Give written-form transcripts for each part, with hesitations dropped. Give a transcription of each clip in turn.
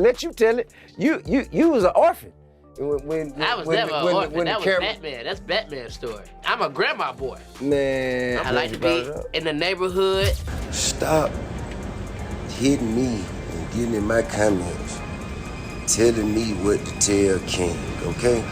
let you tell it. You was an orphan. I was never an orphan. That was Batman. That's Batman's story. I'm a grandma boy. Man, I like to be in the neighborhood. Stop hitting me and getting in my comments, telling me what to tell King, okay?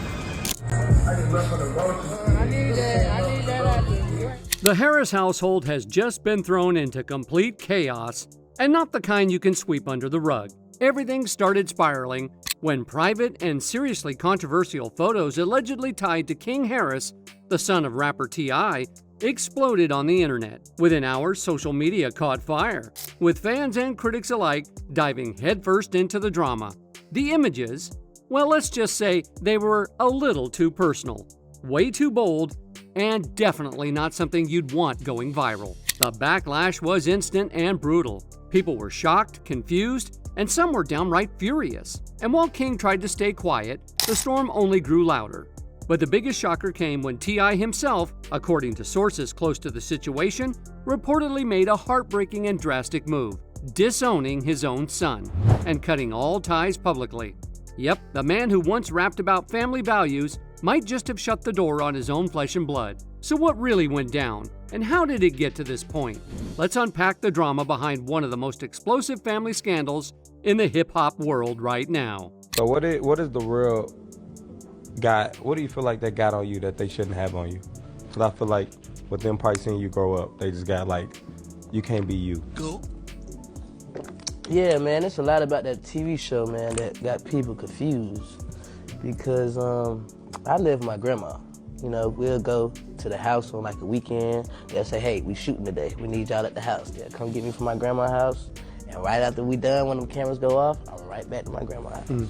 The Harris household has just been thrown into complete chaos, and not the kind you can sweep under the rug. Everything started spiraling when private and seriously controversial photos allegedly tied to King Harris, the son of rapper T.I., exploded on the internet. Within hours, social media caught fire, with fans and critics alike diving headfirst into the drama. The images, well, let's just say they were a little too personal, way too bold, and definitely not something you'd want going viral. The backlash was instant and brutal. People were shocked, confused, and some were downright furious. And while King tried to stay quiet, the storm only grew louder. But the biggest shocker came when T.I. himself, according to sources close to the situation, reportedly made a heartbreaking and drastic move, disowning his own son and cutting all ties publicly. Yep, the man who once rapped about family values might just have shut the door on his own flesh and blood. So what really went down, and how did it get to this point? Let's unpack the drama behind one of the most explosive family scandals in the hip-hop world right now. So what is the real what do you feel like that got on you that they shouldn't have on you? Because I feel like with them probably seeing you grow up, they just got like, you can't be you. Go. Yeah, man, it's a lot about that TV show, man, that got people confused. Because I live with my grandma. You know, we'll go to the house on like a weekend. They'll say, hey, we shooting today. We need y'all at the house. They'll come get me from my grandma's house. And right after we done, when the cameras go off, I'm right back to my grandma's house.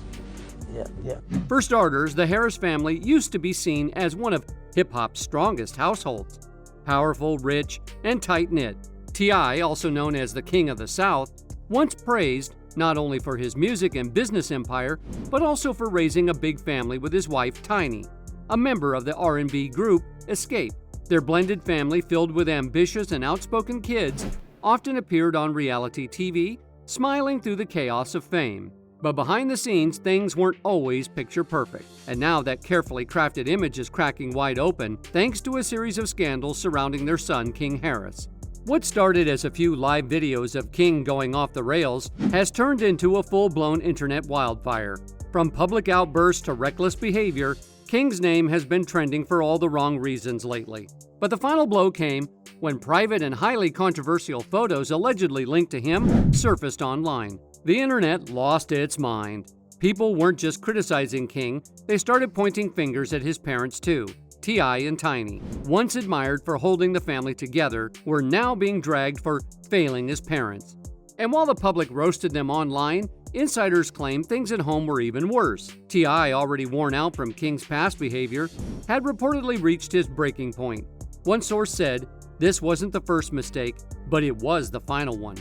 Yeah. For starters, the Harris family used to be seen as one of hip-hop's strongest households. Powerful, rich, and tight-knit. T.I., also known as the King of the South, once praised not only for his music and business empire, but also for raising a big family with his wife, Tiny, a member of the R&B group Escape. Their blended family, filled with ambitious and outspoken kids, often appeared on reality TV, smiling through the chaos of fame. But behind the scenes, things weren't always picture perfect. And now that carefully crafted image is cracking wide open thanks to a series of scandals surrounding their son, King Harris. What started as a few live videos of King going off the rails has turned into a full-blown internet wildfire. From public outbursts to reckless behavior, King's name has been trending for all the wrong reasons lately. But the final blow came when private and highly controversial photos allegedly linked to him surfaced online. The internet lost its mind. People weren't just criticizing King, they started pointing fingers at his parents too. T.I. and Tiny, once admired for holding the family together, were now being dragged for failing as parents. And while the public roasted them online, insiders claim things at home were even worse. T.I., already worn out from King's past behavior, had reportedly reached his breaking point. One source said this wasn't the first mistake, but it was the final one.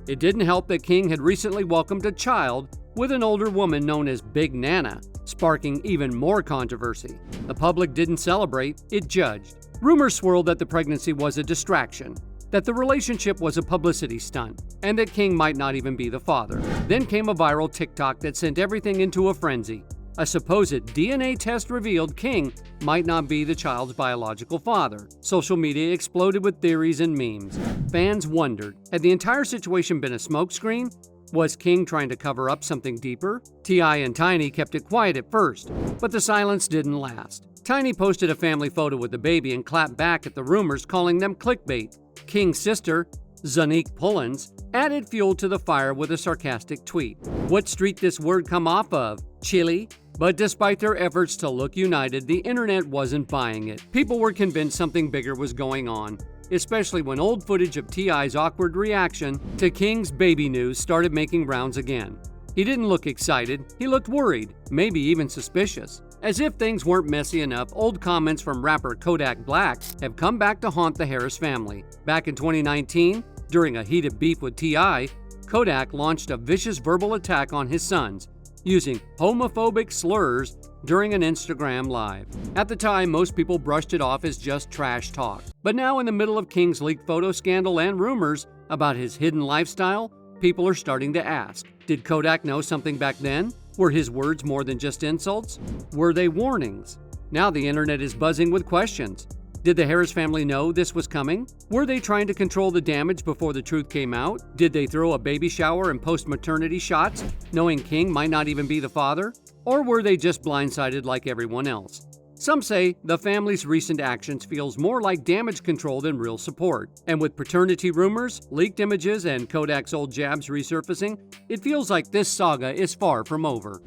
It didn't help that King had recently welcomed a child with an older woman known as Big Nana, sparking even more controversy. The public didn't celebrate, it judged. Rumors swirled that the pregnancy was a distraction, that the relationship was a publicity stunt, and that King might not even be the father. Then came a viral TikTok that sent everything into a frenzy. A supposed DNA test revealed King might not be the child's biological father. Social media exploded with theories and memes. Fans wondered, had the entire situation been a smokescreen? Was King trying to cover up something deeper? T.I. and Tiny kept it quiet at first, but the silence didn't last. Tiny posted a family photo with the baby and clapped back at the rumors, calling them clickbait. King's sister, Zanique Pullins, added fuel to the fire with a sarcastic tweet. What street this word come off of? Chili? But despite their efforts to look united, the internet wasn't buying it. People were convinced something bigger was going on, especially when old footage of T.I.'s awkward reaction to King's baby news started making rounds again. He didn't look excited, he looked worried, maybe even suspicious. As if things weren't messy enough, old comments from rapper Kodak Black have come back to haunt the Harris family. Back in 2019, during a heated beef with T.I., Kodak launched a vicious verbal attack on his sons, using homophobic slurs during an Instagram Live. At the time, most people brushed it off as just trash talk. But now, in the middle of King's leaked photo scandal and rumors about his hidden lifestyle, people are starting to ask, did Kodak know something back then? Were his words more than just insults? Were they warnings? Now the internet is buzzing with questions. Did the Harris family know this was coming? Were they trying to control the damage before the truth came out? Did they throw a baby shower and post-maternity shots, knowing King might not even be the father? Or were they just blindsided like everyone else? Some say the family's recent actions feels more like damage control than real support. And with paternity rumors, leaked images, and Kodak's old jabs resurfacing, it feels like this saga is far from over.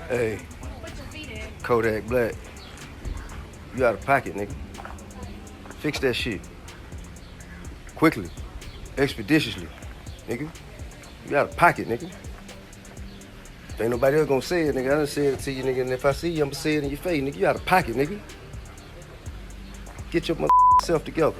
Hey, Kodak Black, you out of pocket, nigga. Fix that shit. Quickly. Expeditiously, nigga. You out of pocket, nigga. Ain't nobody else gonna say it, nigga. I done said it to you, nigga, and if I see you, I'ma say it in your face, nigga. You out of pocket, nigga. Get your self together.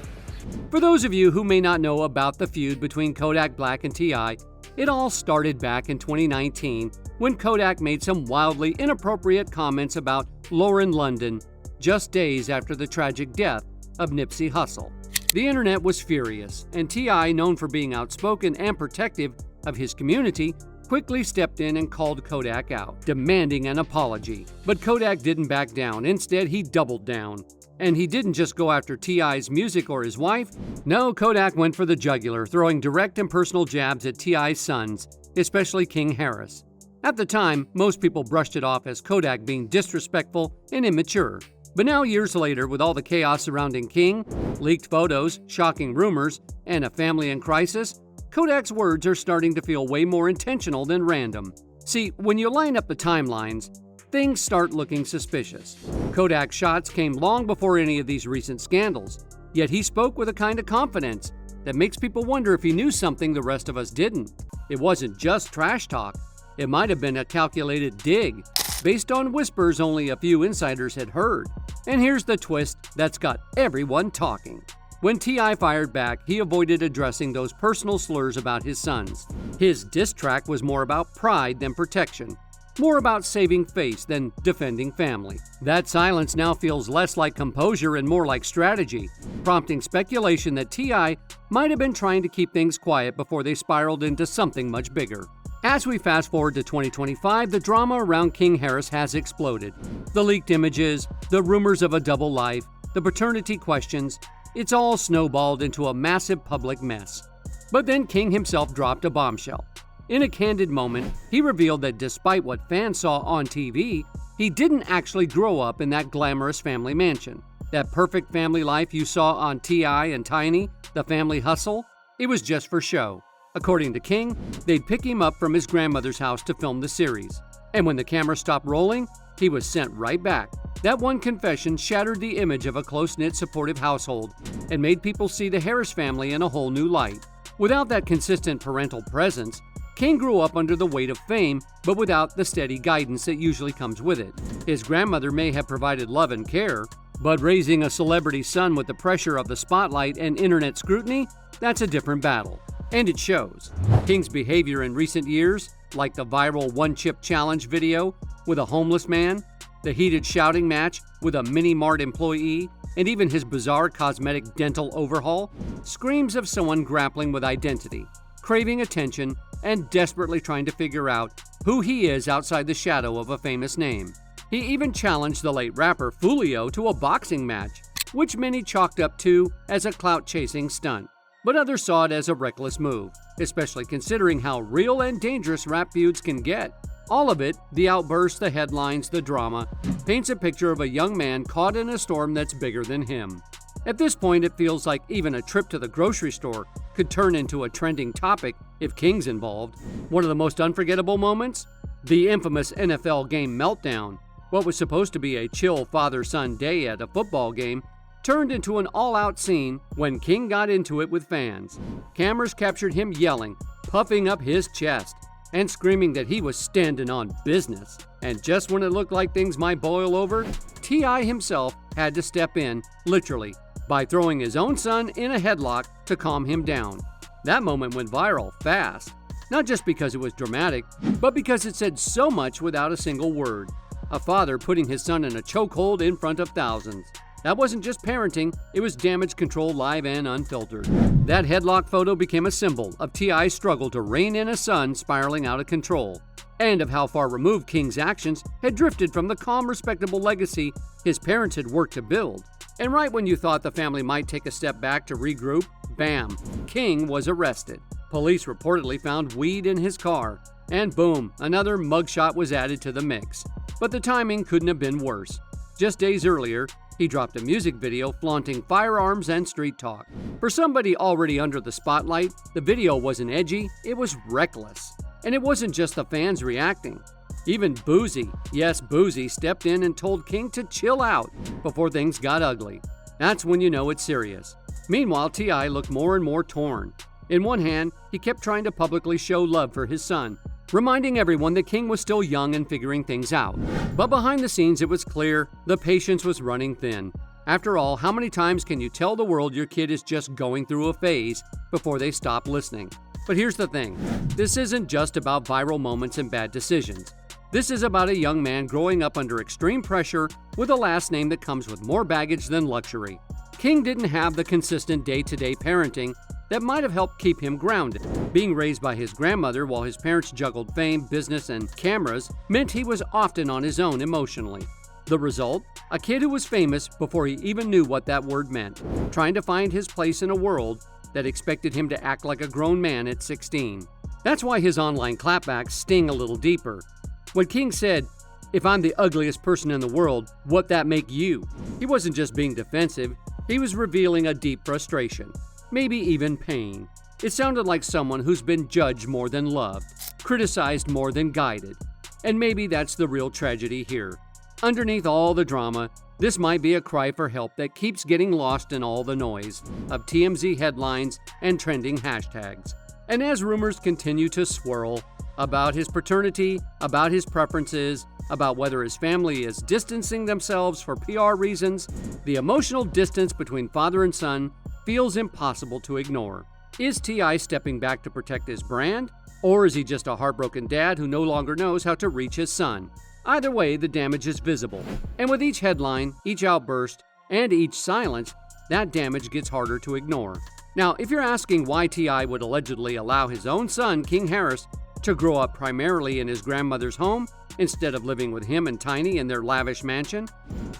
For those of you who may not know about the feud between Kodak Black and T.I., it all started back in 2019 when Kodak made some wildly inappropriate comments about Lauren London just days after the tragic death of Nipsey Hussle. The internet was furious, and T.I., known for being outspoken and protective of his community, quickly stepped in and called Kodak out, demanding an apology. But Kodak didn't back down. Instead, he doubled down. And he didn't just go after T.I.'s music or his wife. No, Kodak went for the jugular, throwing direct and personal jabs at T.I.'s sons, especially King Harris. At the time, most people brushed it off as Kodak being disrespectful and immature. But now, years later, with all the chaos surrounding King, leaked photos, shocking rumors, and a family in crisis, Kodak's words are starting to feel way more intentional than random. See, when you line up the timelines, things start looking suspicious. Kodak's shots came long before any of these recent scandals, yet he spoke with a kind of confidence that makes people wonder if he knew something the rest of us didn't. It wasn't just trash talk. It might have been a calculated dig, based on whispers only a few insiders had heard. And here's the twist that's got everyone talking. When T.I. fired back, he avoided addressing those personal slurs about his sons. His diss track was more about pride than protection, more about saving face than defending family. That silence now feels less like composure and more like strategy, prompting speculation that T.I. might have been trying to keep things quiet before they spiraled into something much bigger. As we fast forward to 2025, the drama around King Harris has exploded. The leaked images, the rumors of a double life, the paternity questions, it's all snowballed into a massive public mess. But then King himself dropped a bombshell. In a candid moment, he revealed that despite what fans saw on TV, he didn't actually grow up in that glamorous family mansion. That perfect family life you saw on T.I. and Tiny, the family hustle, it was just for show. According to King, they'd pick him up from his grandmother's house to film the series. And when the camera stopped rolling, he was sent right back. That one confession shattered the image of a close-knit, supportive household and made people see the Harris family in a whole new light. Without that consistent parental presence, King grew up under the weight of fame, but without the steady guidance that usually comes with it. His grandmother may have provided love and care, but raising a celebrity son with the pressure of the spotlight and internet scrutiny, that's a different battle. And it shows. King's behavior in recent years, like the viral one-chip challenge video with a homeless man, the heated shouting match with a mini-mart employee, and even his bizarre cosmetic dental overhaul, screams of someone grappling with identity, craving attention, and desperately trying to figure out who he is outside the shadow of a famous name. He even challenged the late rapper Foolio to a boxing match, which many chalked up to as a clout-chasing stunt. But others saw it as a reckless move, especially considering how real and dangerous rap feuds can get. All of it, the outbursts, the headlines, the drama, paints a picture of a young man caught in a storm that's bigger than him. At this point, it feels like even a trip to the grocery store could turn into a trending topic if King's involved. One of the most unforgettable moments? The infamous NFL game meltdown. What was supposed to be a chill father-son day at a football game turned into an all-out scene when King got into it with fans. Cameras captured him yelling, puffing up his chest, and screaming that he was standing on business. And just when it looked like things might boil over, T.I. himself had to step in, literally, by throwing his own son in a headlock to calm him down. That moment went viral fast, not just because it was dramatic, but because it said so much without a single word. A father putting his son in a chokehold in front of thousands. That wasn't just parenting, it was damage control live and unfiltered. That headlock photo became a symbol of T.I.'s struggle to rein in a son spiraling out of control, and of how far removed King's actions had drifted from the calm, respectable legacy his parents had worked to build. And right when you thought the family might take a step back to regroup, bam, King was arrested. Police reportedly found weed in his car, and boom, another mugshot was added to the mix. But the timing couldn't have been worse. Just days earlier, he dropped a music video flaunting firearms and street talk. For somebody already under the spotlight, the video wasn't edgy, it was reckless. And it wasn't just the fans reacting. Even Boozy, yes Boozy, stepped in and told King to chill out before things got ugly. That's when you know it's serious. Meanwhile, T.I. looked more and more torn. In one hand, he kept trying to publicly show love for his son, reminding everyone that King was still young and figuring things out. But behind the scenes, it was clear the patience was running thin. After all, how many times can you tell the world your kid is just going through a phase before they stop listening? But here's the thing, this isn't just about viral moments and bad decisions. This is about a young man growing up under extreme pressure with a last name that comes with more baggage than luxury. King didn't have the consistent day-to-day parenting that might have helped keep him grounded. Being raised by his grandmother while his parents juggled fame, business, and cameras meant he was often on his own emotionally. The result? A kid who was famous before he even knew what that word meant, trying to find his place in a world that expected him to act like a grown man at 16. That's why his online clapbacks sting a little deeper. When King said, "If I'm the ugliest person in the world, what that make you?" he wasn't just being defensive, he was revealing a deep frustration. Maybe even pain. It sounded like someone who's been judged more than loved, criticized more than guided. And maybe that's the real tragedy here. Underneath all the drama, this might be a cry for help that keeps getting lost in all the noise of TMZ headlines and trending hashtags. And as rumors continue to swirl about his paternity, about his preferences, about whether his family is distancing themselves for PR reasons, the emotional distance between father and son feels impossible to ignore. Is T.I. stepping back to protect his brand? Or is he just a heartbroken dad who no longer knows how to reach his son? Either way, the damage is visible. And with each headline, each outburst, and each silence, that damage gets harder to ignore. Now, if you're asking why T.I. would allegedly allow his own son, King Harris, to grow up primarily in his grandmother's home instead of living with him and Tiny in their lavish mansion,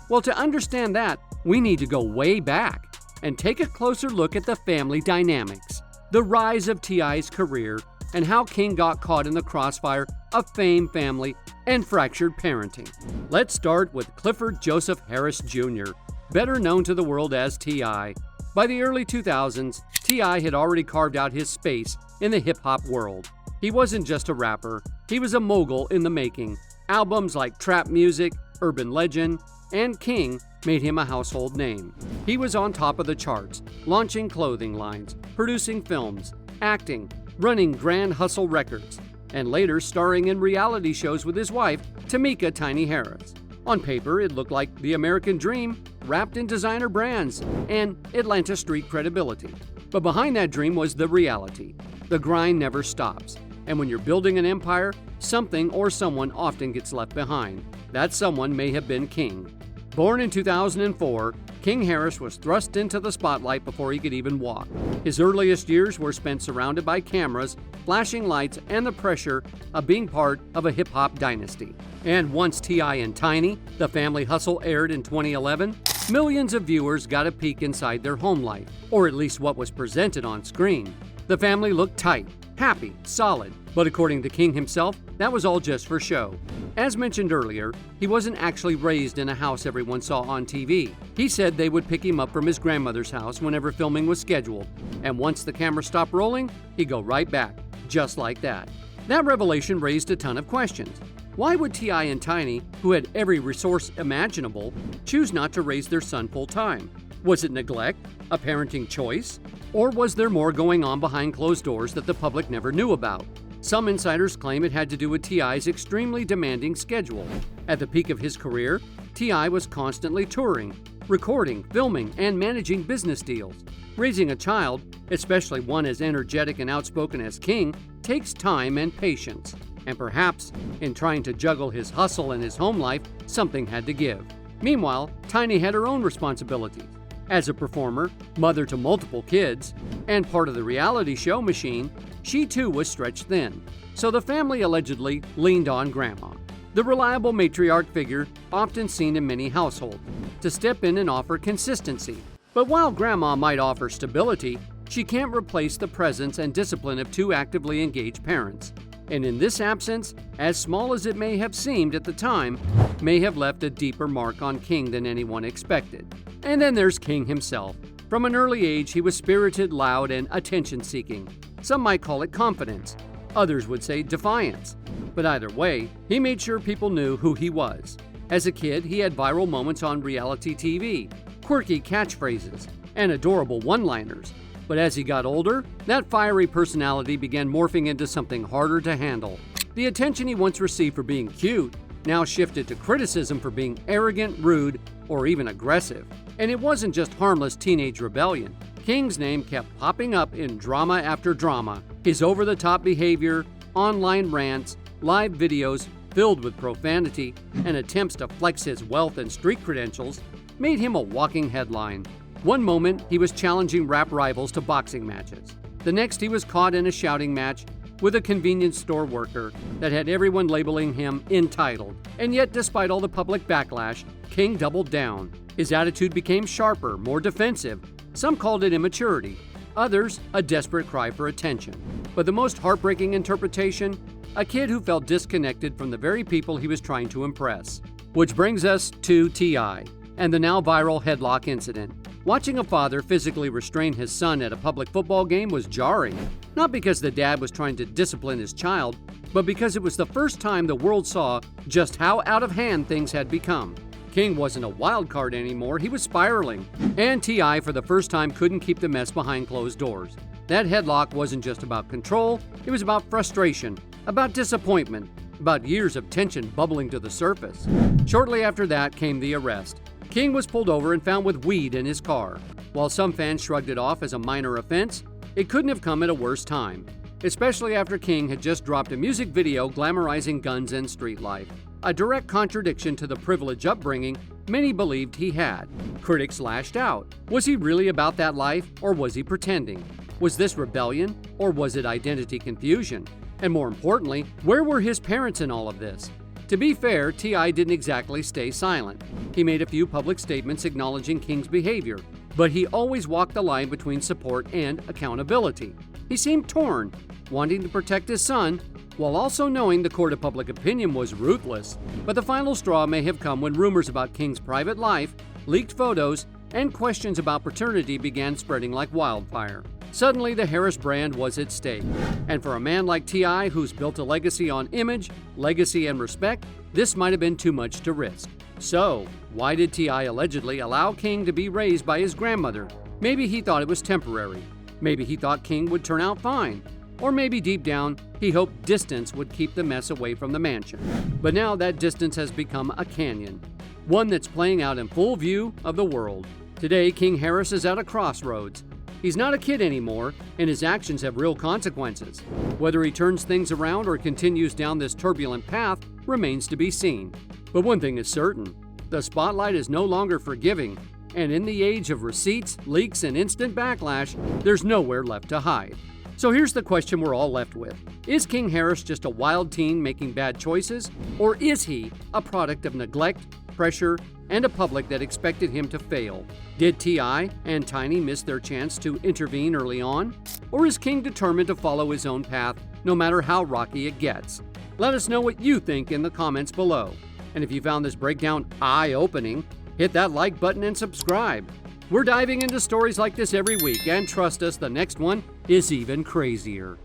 well, to understand that, we need to go way back and take a closer look at the family dynamics, the rise of T.I.'s career, and how King got caught in the crossfire of fame, family, and fractured parenting. Let's start with Clifford Joseph Harris Jr., better known to the world as T.I. By the early 2000s, T.I. had already carved out his space in the hip-hop world. He wasn't just a rapper, he was a mogul in the making. Albums like Trap Music, Urban Legend, and King made him a household name. He was on top of the charts, launching clothing lines, producing films, acting, running Grand Hustle Records, and later starring in reality shows with his wife, Tamika Tiny Harris. On paper, it looked like the American dream wrapped in designer brands and Atlanta street credibility. But behind that dream was the reality. The grind never stops. And when you're building an empire, something or someone often gets left behind. That someone may have been King. Born in 2004, King Harris was thrust into the spotlight before he could even walk. His earliest years were spent surrounded by cameras, flashing lights, and the pressure of being part of a hip-hop dynasty. And once T.I. and Tiny, The Family Hustle, aired in 2011, millions of viewers got a peek inside their home life, or at least what was presented on screen. The family looked tight, happy, solid, but according to King himself, that was all just for show. As mentioned earlier, he wasn't actually raised in a house everyone saw on TV. He said they would pick him up from his grandmother's house whenever filming was scheduled, and once the camera stopped rolling, he'd go right back, just like that. That revelation raised a ton of questions. Why would T.I. and Tiny, who had every resource imaginable, choose not to raise their son full-time? Was it neglect, a parenting choice, or was there more going on behind closed doors that the public never knew about? Some insiders claim it had to do with T.I.'s extremely demanding schedule. At the peak of his career, T.I. was constantly touring, recording, filming, and managing business deals. Raising a child, especially one as energetic and outspoken as King, takes time and patience. And perhaps, in trying to juggle his hustle and his home life, something had to give. Meanwhile, Tiny had her own responsibilities. As a performer, mother to multiple kids, and part of the reality show machine, she too was stretched thin. So the family allegedly leaned on Grandma, the reliable matriarch figure often seen in many households, to step in and offer consistency. But while Grandma might offer stability, she can't replace the presence and discipline of two actively engaged parents. And in this absence, as small as it may have seemed at the time, may have left a deeper mark on King than anyone expected. And then there's King himself. From an early age, he was spirited, loud, and attention-seeking. Some might call it confidence. Others would say defiance. But either way, he made sure people knew who he was. As a kid, he had viral moments on reality TV, quirky catchphrases, and adorable one-liners. But as he got older, that fiery personality began morphing into something harder to handle. The attention he once received for being cute now shifted to criticism for being arrogant, rude, or even aggressive. And it wasn't just harmless teenage rebellion. King's name kept popping up in drama after drama. His over-the-top behavior, online rants, live videos filled with profanity, and attempts to flex his wealth and street credentials made him a walking headline. One moment, he was challenging rap rivals to boxing matches. The next, he was caught in a shouting match with a convenience store worker that had everyone labeling him entitled. And yet, despite all the public backlash, King doubled down. His attitude became sharper, more defensive. Some called it immaturity. Others, a desperate cry for attention. But the most heartbreaking interpretation, a kid who felt disconnected from the very people he was trying to impress. Which brings us to T.I. and the now viral headlock incident. Watching a father physically restrain his son at a public football game was jarring, not because the dad was trying to discipline his child, but because it was the first time the world saw just how out of hand things had become. King wasn't a wild card anymore, he was spiraling, and T.I. for the first time couldn't keep the mess behind closed doors. That headlock wasn't just about control, it was about frustration, about disappointment, about years of tension bubbling to the surface. Shortly after that came the arrest. King was pulled over and found with weed in his car. While some fans shrugged it off as a minor offense, it couldn't have come at a worse time, especially after King had just dropped a music video glamorizing guns and street life, a direct contradiction to the privileged upbringing many believed he had. Critics lashed out. Was he really about that life, or was he pretending? Was this rebellion, or was it identity confusion? And more importantly, where were his parents in all of this? To be fair, T.I. didn't exactly stay silent. He made a few public statements acknowledging King's behavior, but he always walked the line between support and accountability. He seemed torn, wanting to protect his son, while also knowing the court of public opinion was ruthless. But the final straw may have come when rumors about King's private life, leaked photos, and questions about paternity began spreading like wildfire. Suddenly, the Harris brand was at stake. And for a man like T.I., who's built a legacy on image, legacy, and respect, this might have been too much to risk. So, why did T.I. allegedly allow King to be raised by his grandmother? Maybe he thought it was temporary. Maybe he thought King would turn out fine. Or maybe deep down, he hoped distance would keep the mess away from the mansion. But now that distance has become a canyon, one that's playing out in full view of the world. Today, King Harris is at a crossroads. He's not a kid anymore, and his actions have real consequences. Whether he turns things around or continues down this turbulent path remains to be seen. But one thing is certain, the spotlight is no longer forgiving, and in the age of receipts, leaks, and instant backlash, there's nowhere left to hide. So here's the question we're all left with. Is King Harris just a wild teen making bad choices, or is he a product of neglect, pressure, and a public that expected him to fail? Did T.I. and Tiny miss their chance to intervene early on? Or is King determined to follow his own path, no matter how rocky it gets? Let us know what you think in the comments below. And if you found this breakdown eye-opening, hit that like button and subscribe. We're diving into stories like this every week, and trust us, the next one is even crazier.